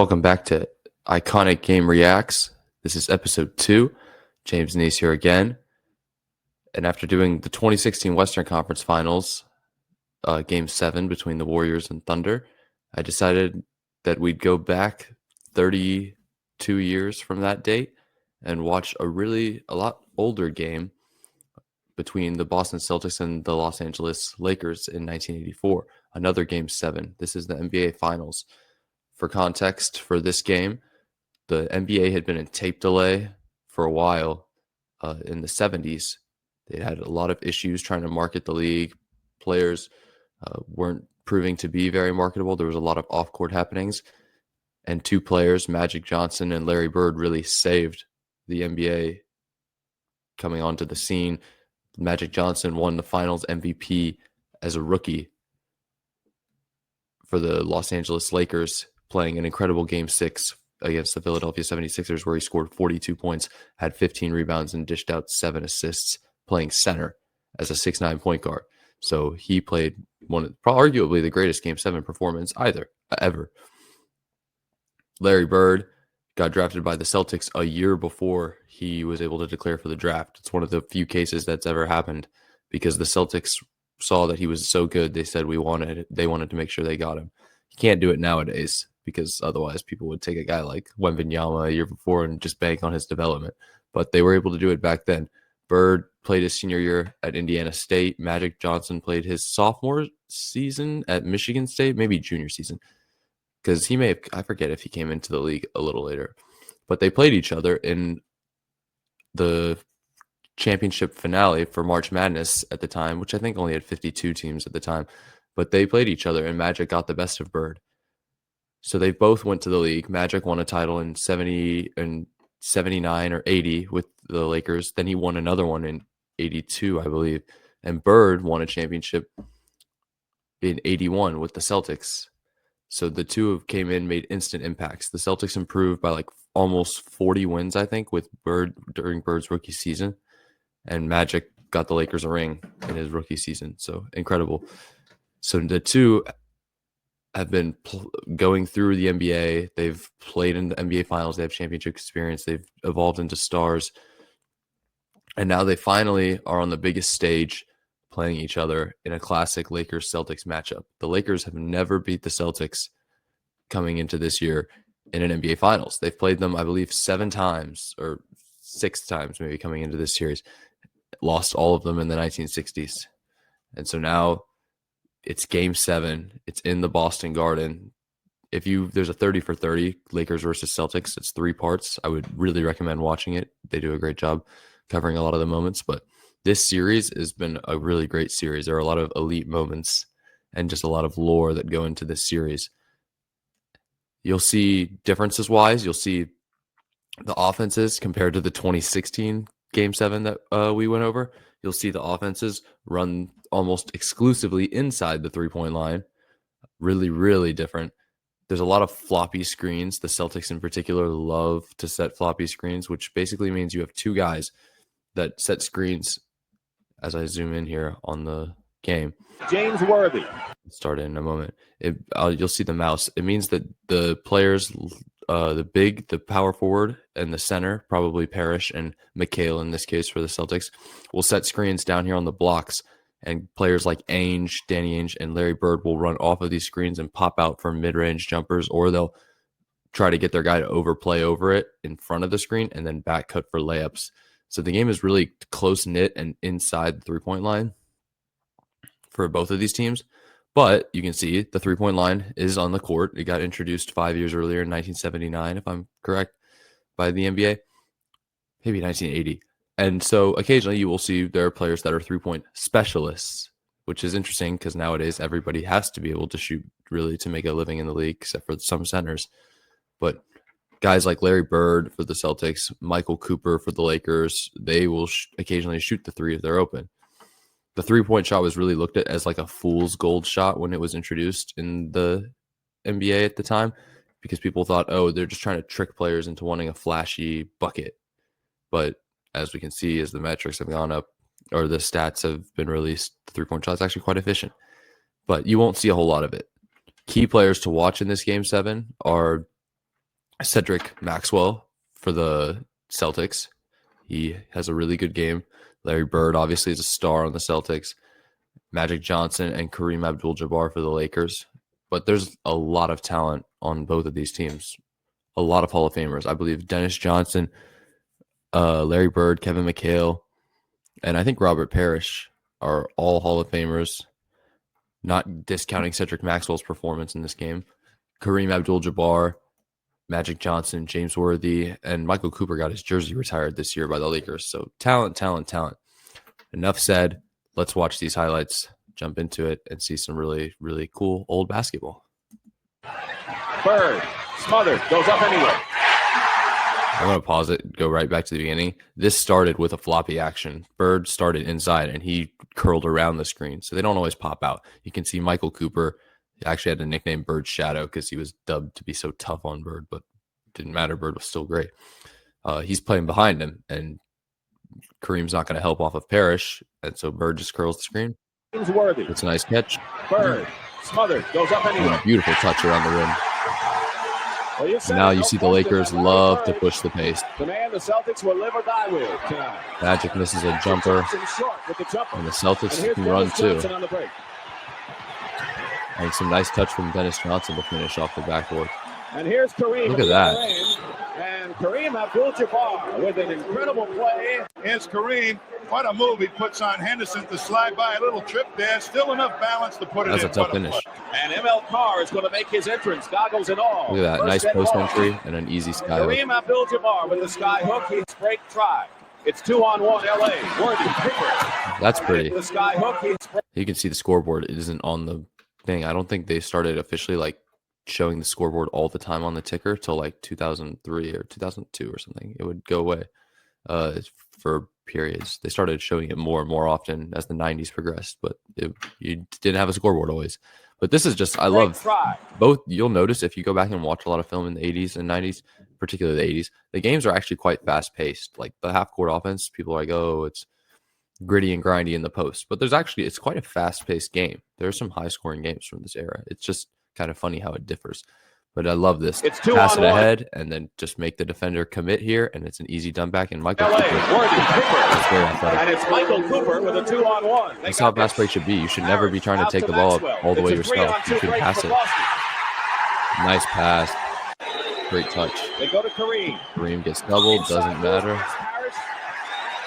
Welcome back to Iconic Game Reacts. This is episode 2. James Nease here again. And after doing the 2016 Western Conference Finals, Game 7 between the Warriors and Thunder, I decided that we'd go back 32 years from that date and watch a lot older game between the Boston Celtics and the Los Angeles Lakers in 1984. Another Game 7. This is the NBA Finals. For context, for this game, the NBA had been in tape delay for a while in the 70s. They had a lot of issues trying to market the league. Players weren't proving to be very marketable. There was a lot of off-court happenings. And two players, Magic Johnson and Larry Bird, really saved the NBA coming onto the scene. Magic Johnson won the Finals MVP as a rookie for the Los Angeles Lakers, playing an incredible Game 6 against the Philadelphia 76ers, where he scored 42 points, had 15 rebounds, and dished out 7 assists, playing center as a 6'9" point guard. So he played arguably the greatest Game 7 performance ever. Larry Bird got drafted by the Celtics a year before he was able to declare for the draft. It's one of the few cases that's ever happened because the Celtics saw that he was so good. They said they wanted to make sure they got him. You can't do it nowadays because otherwise people would take a guy like Wembanyama a year before and just bank on his development. But they were able to do it back then. Bird played his senior year at Indiana State. Magic Johnson played his sophomore season at Michigan State, maybe junior season, because I forget if he came into the league a little later. But they played each other in the championship finale for March Madness at the time, which I think only had 52 teams at the time. But they played each other, and Magic got the best of Bird. So they both went to the league. Magic won a title in 70 and 79 or 80 with the Lakers. Then he won another one in 82, I believe. And Bird won a championship in 81 with the Celtics. So the two came in, made instant impacts. The Celtics improved by like almost 40 wins, I think, with Bird during Bird's rookie season. And Magic got the Lakers a ring in his rookie season. So incredible. So the two have been going through the NBA. They've played in the NBA Finals. They have championship experience. They've evolved into stars. And now they finally are on the biggest stage playing each other in a classic Lakers-Celtics matchup. The Lakers have never beat the Celtics coming into this year in an NBA Finals. They've played them, I believe, 7 times or 6 times maybe coming into this series. Lost all of them in the 1960s. And so now it's Game 7. It's in the Boston Garden. There's a 30 for 30 Lakers versus Celtics. It's 3 parts. I would really recommend watching it. They do a great job covering a lot of the moments. But this series has been a really great series. There are a lot of elite moments and just a lot of lore that go into this series. You'll see differences wise. You'll see the offenses compared to the 2016 Game 7 that we went over. You'll see the offenses run almost exclusively inside the three-point line. Really, really different. There's a lot of floppy screens. The Celtics in particular love to set floppy screens, which basically means you have 2 guys that set screens. As I zoom in here on the game, James Worthy. Start in a moment. You'll see the mouse. It means that the players, the power forward and the center, probably Parrish and McHale in this case for the Celtics, will set screens down here on the blocks. And players like Danny Ainge, and Larry Bird will run off of these screens and pop out for mid-range jumpers, or they'll try to get their guy to overplay over it in front of the screen and then back cut for layups. So the game is really close-knit and inside the three-point line for both of these teams. But you can see the three-point line is on the court. It got introduced 5 years earlier in 1979, if I'm correct, by the NBA. Maybe 1980. And so occasionally you will see there are players that are three-point specialists, which is interesting because nowadays everybody has to be able to shoot really to make a living in the league, except for some centers. But guys like Larry Bird for the Celtics, Michael Cooper for the Lakers, they will occasionally shoot the three if they're open. The three-point shot was really looked at as like a fool's gold shot when it was introduced in the NBA at the time, because people thought, oh, they're just trying to trick players into wanting a flashy bucket. But as we can see, as the metrics have gone up, or the stats have been released, the three-point shot is actually quite efficient. But you won't see a whole lot of it. Key players to watch in this Game 7 are Cedric Maxwell for the Celtics. He has a really good game. Larry Bird obviously is a star on the Celtics. Magic Johnson and Kareem Abdul-Jabbar for the Lakers. But there's a lot of talent on both of these teams. A lot of Hall of Famers. I believe Dennis Johnson, Larry Bird, Kevin McHale, and I think Robert Parrish are all Hall of Famers, not discounting Cedric Maxwell's performance in this game. Kareem Abdul-Jabbar, Magic Johnson, James Worthy, and Michael Cooper got his jersey retired this year by the Lakers. So talent, talent, talent. Enough said. Let's watch these highlights, jump into it, and see some really, really cool old basketball. Bird, smothered, goes up anyway. I'm going to pause it, go right back to the beginning. This started with a floppy action. Bird started inside, and he curled around the screen, so they don't always pop out. You can see Michael Cooper actually had a nickname Bird Shadow because he was dubbed to be so tough on Bird, but it didn't matter. Bird was still great. He's playing behind him, and Kareem's not going to help off of Parrish, and so Bird just curls the screen. Worthy. It's a nice catch. Bird, smothered, goes up anyway. Beautiful touch around the rim. Well, now you see the Lakers love to push the pace. The man the Celtics will live or die with tonight. Magic misses a jumper, and the Celtics can run too. And some nice touch from Dennis Johnson to finish off the backboard. And here's Kareem. Look at that. And Kareem Abdul-Jabbar with an incredible play. Here's Kareem. What a move he puts on Henderson to slide by. A little trip there. Still enough balance to put it in. That's a tough finish. And ML Carr is going to make his entrance, goggles and all. Look at that. Nice post entry and an easy sky hook. Kareem Abdul-Jabbar with the sky hook. His break try. It's 2-on-1 LA. Worthy. That's pretty. The sky hook. You can see the scoreboard. It isn't on the thing. I don't think they started officially like showing the scoreboard all the time on the ticker till like 2003 or 2002 or something. It would go away for periods. They started showing it more and more often as the 90s progressed, but you didn't have a scoreboard always. But this is just, I love both. You'll notice if you go back and watch a lot of film in the 80s and 90s, particularly the 80s, the games are actually quite fast paced. Like the half court offense, people are like, oh, it's gritty and grindy in the post, but it's quite a fast paced game. There are some high scoring games from this era. It's just kind of funny how it differs. But I love this. It's pass it ahead and then just make the defender commit here, and it's an easy dump back. And Michael Cooper is very athletic. And it's Michael Cooper with a 2-on-1. That's how fast break should be. You should never be trying to take the ball up all the way yourself. You should pass it. Nice pass. Great touch. They go to Kareem. Kareem gets doubled. Doesn't matter.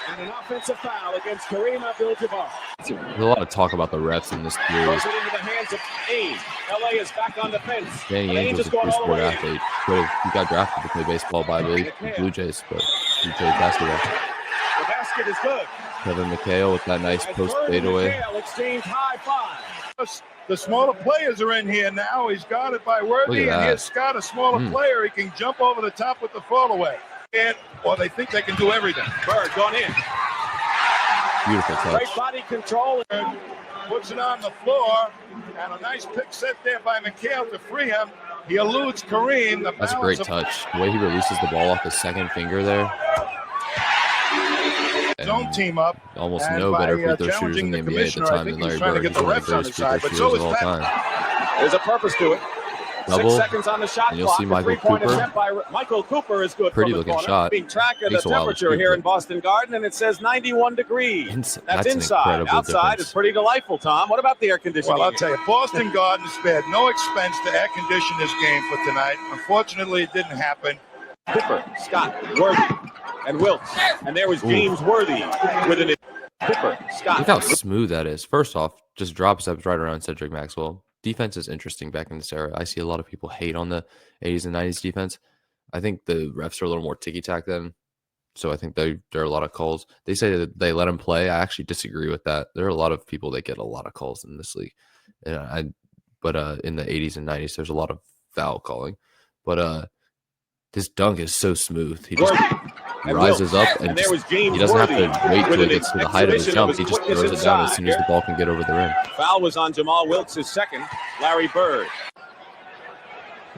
And an offensive foul against Kareem Abdul-Jabbar. There's a lot of talk about the refs in this series. Throws it into the hands of Ainge. LA is back on defense. Danny Ainge was a true sport athlete. He got drafted to play baseball by, I believe, the Blue Jays, but he played basketball. The basket is good. Kevin McHale with that nice post fadeaway. Exchange high five. The smaller players are in here now. He's guarded by Worthy, and here's Scott, a smaller player. He can jump over the top with the fall away. Or they think they can do everything. Bird gone in. Beautiful touch. Great body control. And puts it on the floor. And a nice pick set there by McHale to free him. He eludes Kareem. That's a great touch. The way he releases the ball off his second finger there. Zone team up. Almost no better free throw shooters in the NBA at the time than Larry Bird. He's one of the greatest free throw shooters of all time. There's a purpose to it. Double, 6 seconds on the shot and you'll clock. see Michael Cooper. Michael Cooper is good. Pretty from the looking corner. shot. Being tracked at the temperature here in Boston Garden, and it says 91 degrees. That's inside. Outside is pretty delightful, Tom. What about the air conditioning? Well, I'll tell you, Boston Garden spared no expense to air condition this game for tonight. Unfortunately, it didn't happen. Cooper, Scott, Worthy, and Wilkes. And there was James Worthy with an Cooper, Scott. Look how smooth that is. First off, just drop steps right around Cedric Maxwell. Defense is interesting back in this era. I see a lot of people hate on the 80s and 90s defense. I think the refs are a little more ticky-tack then. So I think there are a lot of calls. They say that they let him play. I actually disagree with that. There are a lot of people that get a lot of calls in this league. But in the 80s and 90s, there's a lot of foul calling. But this dunk is so smooth. He just rises up and he doesn't have to wait till he gets to the height of his jump. He just throws it down as soon as the ball can get over the rim. Foul was on Jamal Wilkes' second. Larry Bird.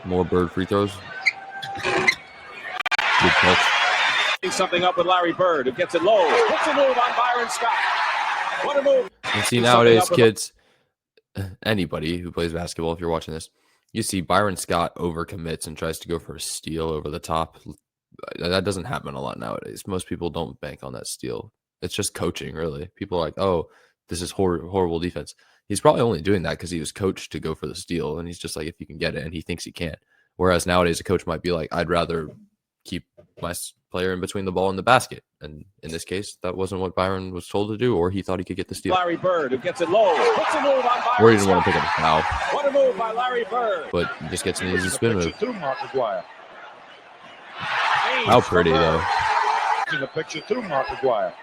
More Bird free throws. Good catch. Something up with Larry Bird, who gets it low. Puts a move on Byron Scott. What a move. And see, nowadays, kids, anybody who plays basketball, if you're watching this, You see Byron Scott overcommits and tries to go for a steal over the top. That doesn't happen a lot nowadays. Most people don't bank on that steal. It's just coaching, really. People are like, oh, this is horrible defense. He's probably only doing that because he was coached to go for the steal, and he's just like, if you can get it, and he thinks he can. Whereas nowadays, a coach might be like, I'd rather keep my player in between the ball and the basket. And in this case, that wasn't what Byron was told to do, or he thought he could get the steal. Larry Bird, who gets it low, puts a move on Byron. Or he didn't want to pick up a foul. What a move by Larry Bird. But he just gets an easy spin move. How pretty, though. In the picture through Mark McGuire.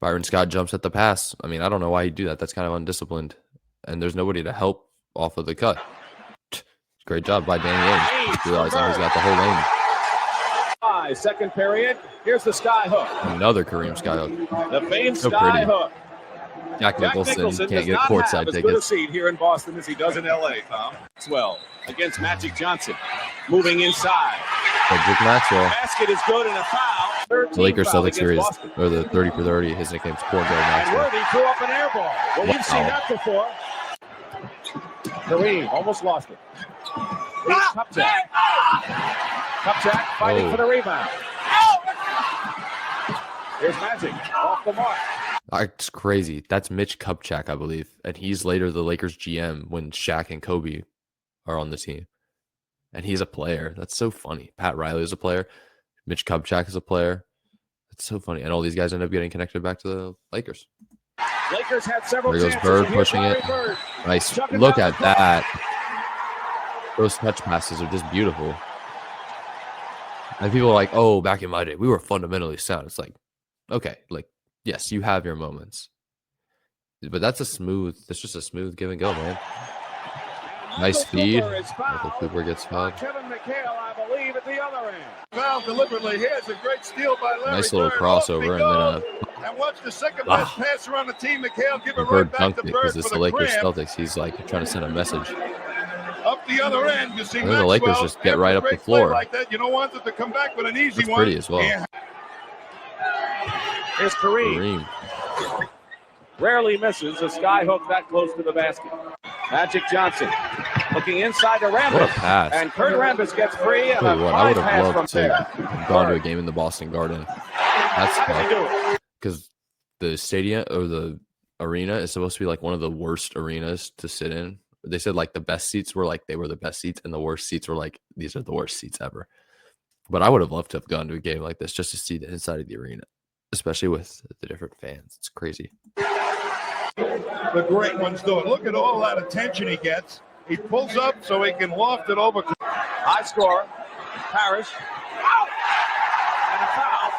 Byron Scott jumps at the pass. I mean, I don't know why he'd do that. That's kind of undisciplined. And there's nobody to help off of the cut. Great job by Danny Ainge. He realized now he's got the whole lane. Second period. Here's the sky hook. Another Kareem sky hook. The famed sky hook. Jack Nicholson can't get courtside tickets. Good a seat here in Boston as he does in LA, Tom. Maxwell against Magic Johnson. Moving inside. Maxwell. Basket is good and a foul. The Lakers Celtics series, or the 30 for 30, his nickname's Point Guard Maxwell. And Worthy threw up an air ball. Well, you've seen that before. Kareem almost lost it. Kupchak fighting for the rebound. Here's Magic off the mark. That's crazy. That's Mitch Kupchak, I believe. And he's later the Lakers GM when Shaq and Kobe are on the team. And he's a player. That's so funny. Pat Riley is a player. Mitch Kupchak is a player. That's so funny. And all these guys end up getting connected back to the Lakers. Lakers had several there goes chances. Bird pushing it. Nice. Look at that. Those touch passes are just beautiful. And people are like, oh, back in my day, we were fundamentally sound. It's like, okay, like, yes, you have your moments. But that's just a smooth give and go, man. Nice feed. Cooper gets fouled. Kevin McHale, I believe, at the other end. Fouled deliberately. Here's a great steal by Larry nice little Bird. crossover. And watch the second best pass around the team. McHale give it Bird right back to dunked it Bird because it's for the Lakers cramp. Celtics. He's like trying to send a message. Up the other end, you see And then the Lakers just get right up the floor. Like that, you don't want it to come back with an easy That's one. pretty as well. Yeah. Here's Kareem. Rarely misses a sky hook that close to the basket. Magic Johnson looking inside to Rambis. What a pass. And Kurt Rambis gets free. And I would have loved to there. have gone to a game in the Boston Garden. That's tough. Because the stadium or the arena is supposed to be like one of the worst arenas to sit in. They said like the best seats were like they were the best seats, and the worst seats were like these are the worst seats ever. But I would have loved to have gone to a game like this just to see the inside of the arena, especially with the different fans. It's crazy. The great ones do it. Look at all that attention he gets. He pulls up so he can loft it over. High score. Parrish. And a foul.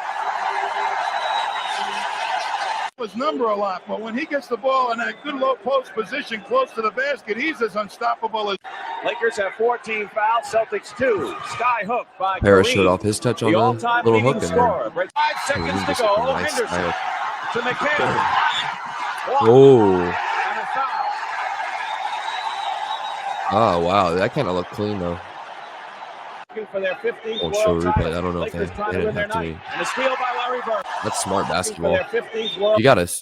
His number a lot, but when he gets the ball in that good low post position close to the basket, he's as unstoppable as. Lakers have 14 fouls, Celtics 2. Sky hook by Parrish Kareem. showed off his touch on the little hook. And scorer. 5 seconds to go. Nice. Henderson to McHale. Oh. And a foul. Oh, wow. That kind of looked clean, though. For their 15th Won't show world replay. title. I don't know if they didn't have to. And a steal by Larry Bird. That's smart basketball.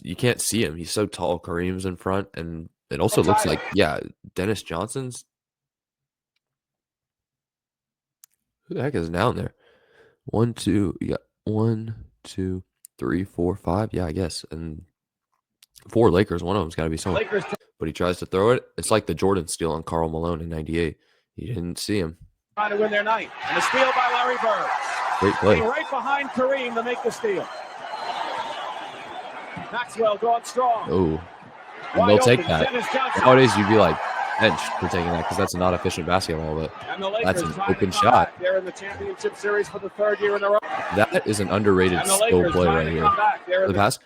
You can't see him. He's so tall. Kareem's in front, and it also looks like, yeah, Dennis Johnson's. Who the heck is down there? 1, 2. You got 1, 2, 3, 4, 5. Yeah, I guess. And 4 Lakers. One of them's got to be someone. But he tries to throw it. It's like the Jordan steal on Karl Malone in '98. He didn't see him. Trying to win their night. And a steal by Larry Bird. Great play. Right behind Kareem to make the steal. Maxwell going strong. Oh, and they'll take that. Nowadays, you'd be like benched for taking that because that's not efficient basketball, but that's an open shot. They're in the championship series for the 3rd year in a row. That is an underrated skill play right here. The pass,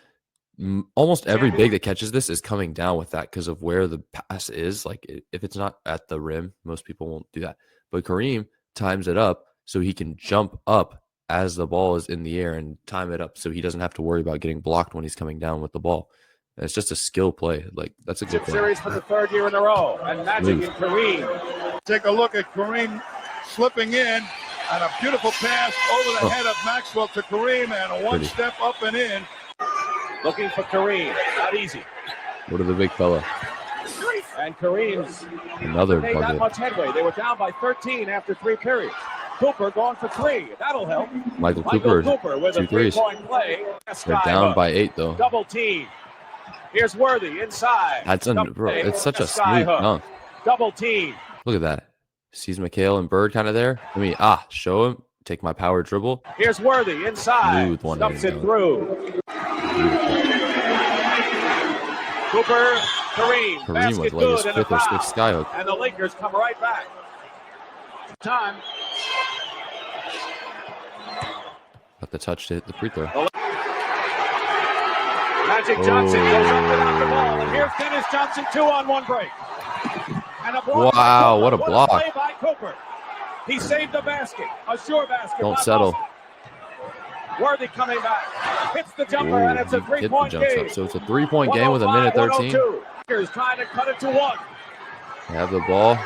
almost every big that catches this is coming down with that because of where the pass is. Like if it's not at the rim, most people won't do that. But Kareem times it up so he can jump up as the ball is in the air and time it up so he doesn't have to worry about getting blocked when he's coming down with the ball. And it's just a skill play. Like, that's a good play. Series for the 3rd year in a row. And Magic and Kareem. Take a look at Kareem slipping in and a beautiful pass over the head of Maxwell to Kareem and a one-step up and in. Looking for Kareem. Not easy. What are the big fella? And Kareem's Another made that bucket. much headway. They were down by 13 after 3 periods. Cooper going for 3. That'll help. Michael Cooper with a 2 threes. 3-point play. They're down by 8 though. Double team. Here's Worthy inside. Bro, it's such a smooth dunk. Double team. Look at that. Sees McHale and Bird kind of there. I mean, show him. Take my power dribble. Here's Worthy inside. Smooth one. Dumps it through. Cooper, Kareem with like his 5th or 6th skyhook. And the Lakers come right back. Time. Got the touch to hit the free throw. Magic Johnson goes up without the ball. And here's Dennis Johnson, 2-on-1 break. And a block. Wow, what a block. Play by Cooper. He saved the basket. A sure basket. Don't settle. Worthy coming back. Hits the jumper, and it's a 3-point game. So it's a 3-point game with a minute 13. Lakers trying to cut it to 1. They have the ball.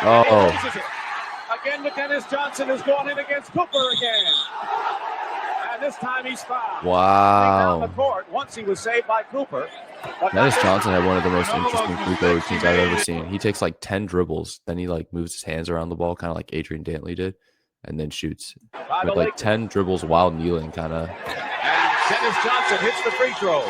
Oh. Again to Dennis Johnson, who's going in against Cooper again. And this time he's fouled. Wow. Down the court. Once he was saved by Cooper. Dennis Johnson had one of the most interesting free throw routines I've ever seen. He takes like 10 dribbles, then he like moves his hands around the ball, kind of like Adrian Dantley did, and then shoots with like 10 dribbles while kneeling, kind of. And Dennis Johnson hits the free throw.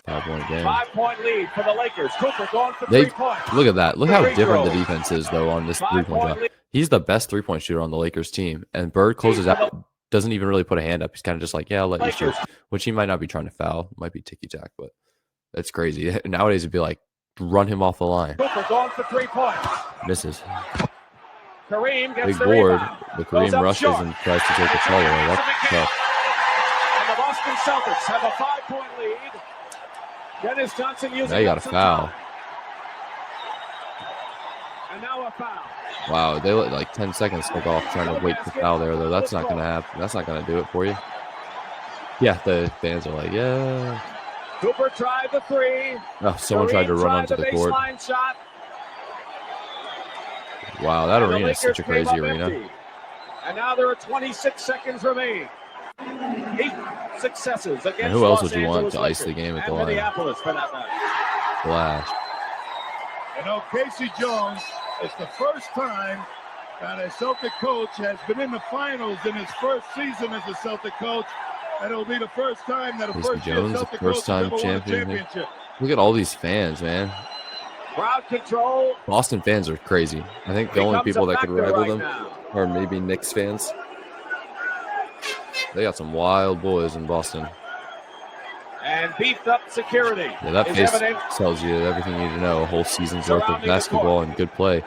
5-point game. 5-point lead for the Lakers. Cooper going for 3 points. Look at that. Look how different the defense is, though, on this 3-point shot. He's the best 3-point shooter on the Lakers team, and Bird closes out. Doesn't even really put a hand up. He's kind of just like, yeah, I'll let you shoot, which he might not be trying to foul. Might be ticky-tack, but that's crazy. Nowadays, it'd be like, run him off the line. Cooper going for 3 points. Misses. Kareem gets big the board. rebound. The Kareem rushes and tries to take the shot away. That's tough. And the Boston Celtics have a 5-point lead. Dennis Johnson using Now you got a foul. And now a foul. Wow, they let like 10 seconds slip off trying to wait for the foul there, though. That's not going to happen. That's not going to do it for you. Yeah, the fans are like, yeah. Cooper tried the 3. Oh, someone tried to run onto the court. Shot. Wow, that arena is such a crazy arena. Empty. And now there are 26 seconds remaining. 8 successes against and who else would you Los want to Angeles ice the game at the and line? Minneapolis for that matter. Flash. You know, Casey Jones, it's the first time that a Celtic coach has been in the finals in his first season as a Celtic coach, and it'll be the first time that a first-year Celtic coach has ever won a championship. Look at all these fans, man. Crowd control. Boston fans are crazy. I think the only people that could rival them are maybe Knicks fans. They got some wild boys in Boston. And beefed up security. Yeah, that face tells you everything you need to know. A whole season's worth of basketball and good play,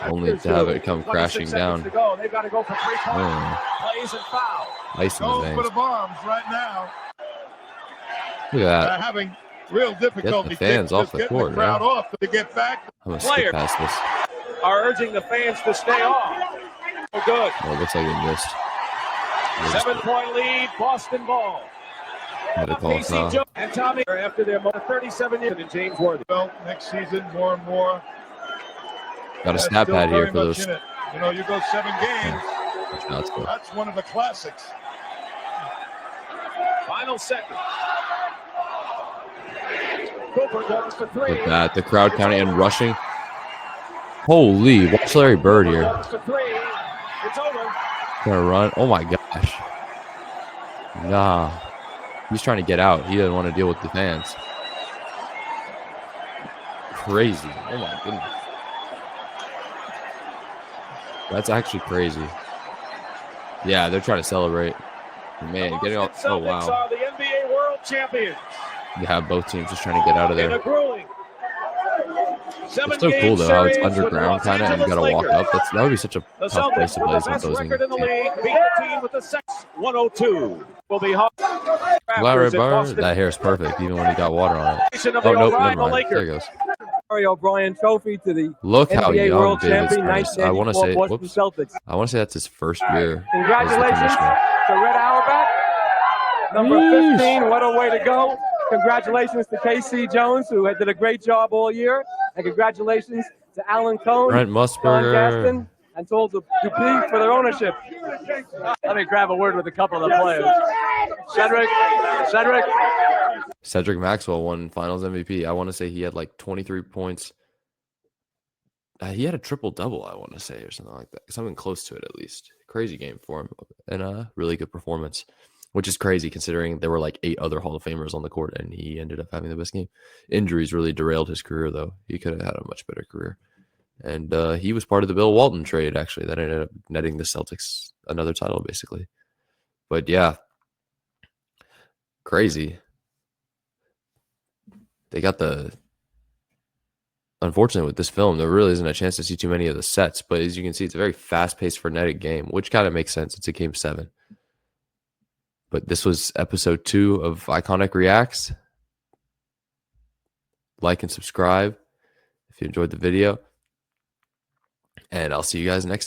only to have it come crashing down. They've got to go for 3 points. Plays and foul. Ice in the veins. For the bombs right now. Look at that. Having real difficulty get the fans off the court, crowd off to get back. I'm gonna skip past this. Are urging the fans to stay off. Oh, good. Oh, it looks like they missed. 7-point lead, Boston ball. Casey Jones and Tommy are after their 37 years in James Worthy. Well, next season, more and more. Got a snap pad here for those. You know, you go 7 games. Yeah, that's one of the classics. Final second. Cooper goes for 3. With that, the crowd counting and rushing. Holy, watch Larry Bird here. For 3. It's over. Gonna run. Oh my gosh. Nah. He's trying to get out. He doesn't want to deal with the fans. Crazy. Oh my goodness. That's actually crazy. Yeah, they're trying to celebrate. Man, getting off. Oh wow. Are the NBA World Champions. Yeah, both teams just trying to get out of there. It's so cool though how it's underground kind of and you gotta walk up. That would be such a tough place to play some those in the league. Beat the team with the 102. Will be hot. Larry Bird, that hair is perfect even when he got water on it. Oh no, never mind. There it goes. O'Brien Trophy to the Look how NBA young World Davis Champion, is. I want to say, Boston Celtics. I want to say that's his first year. Congratulations to Red Auerbach, number 15. What a way to go! Congratulations to Casey Jones, who did a great job all year, and congratulations to Alan Cohn, Brent Musburger, Gaston, and Toll Dupuis for their ownership. Let me grab a word with a couple of the players. Cedric. Cedric Maxwell won Finals MVP. I want to say he had like 23 points. He had a triple-double, I want to say, or something like that. Something close to it, at least. Crazy game for him. And a really good performance, which is crazy considering there were like 8 other Hall of Famers on the court, and he ended up having the best game. Injuries really derailed his career, though. He could have had a much better career. And he was part of the Bill Walton trade, actually, that ended up netting the Celtics another title, basically. But yeah, crazy. They got the... Unfortunately, with this film, there really isn't a chance to see too many of the sets. But as you can see, it's a very fast-paced, frenetic game, which kind of makes sense. It's a Game 7. But this was episode 2 of Iconic Reacts. Like and subscribe if you enjoyed the video. And I'll see you guys next time.